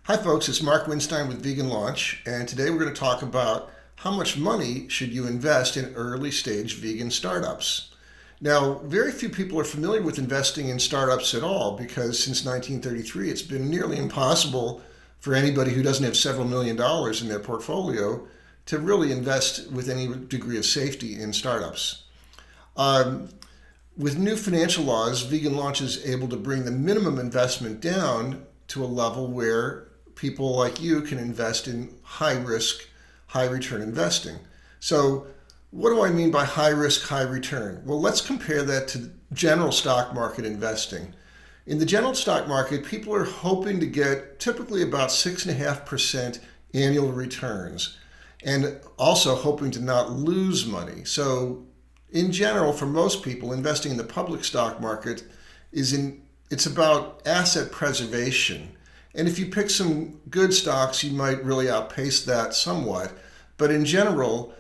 Hi folks, it's Mark Winstein with Vegan Launch, and today we're going to talk about how much money should you invest in early stage vegan startups. Now, very few people are familiar with investing in startups at all because since 1933 it's been nearly impossible for anybody who doesn't have several $1,000,000 in their portfolio to really invest with any degree of safety in startups. With new financial laws, Vegan Launch is able to bring the minimum investment down to a level where people like you can invest in high risk, high return investing. So what do I mean by high risk, high return? Well, let's compare that to general stock market investing. In the general stock market, people are hoping to get typically about 6.5% annual returns and also hoping to not lose money. So in general, for most people, investing in the public stock market it's about asset preservation. And if you pick some good stocks, you might really outpace that somewhat. But in general,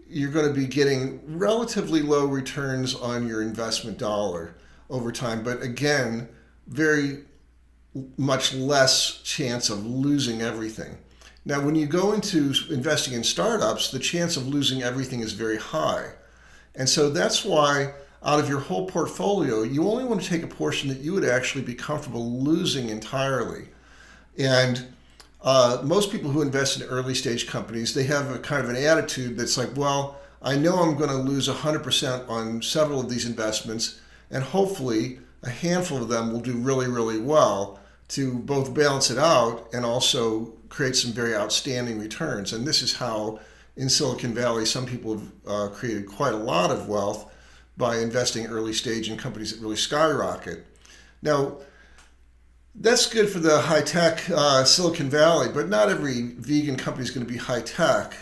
you're going to be getting relatively low returns on your investment dollar over time. But again, very much less chance of losing everything. Now, when you go into investing in startups, the chance of losing everything is very high. And so that's why out of your whole portfolio, you only want to take a portion that you would actually be comfortable losing entirely. And most people who invest in early stage companies, they have a kind of an attitude that's like, well, I know I'm going to lose 100% on several of these investments, and hopefully a handful of them will do really, really well to both balance it out and also create some very outstanding returns. And this is how in Silicon Valley, some people have created quite a lot of wealth by investing early stage in companies that really skyrocket. Now, that's good for the high-tech Silicon Valley, but not every vegan company is going to be high-tech.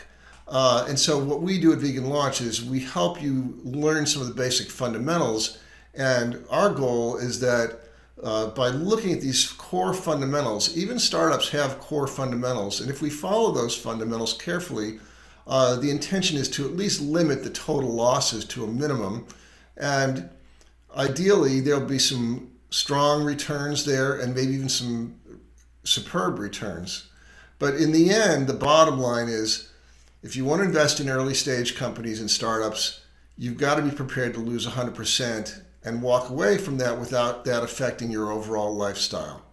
And so what we do at Vegan Launch is we help you learn some of the basic fundamentals. And our goal is that by looking at these core fundamentals, even startups have core fundamentals. And if we follow those fundamentals carefully, the intention is to at least limit the total losses to a minimum. And ideally, there'll be some strong returns there and maybe even some superb returns. But in the end, the bottom line is if you want to invest in early stage companies and startups, you've got to be prepared to lose 100% and walk away from that without that affecting your overall lifestyle.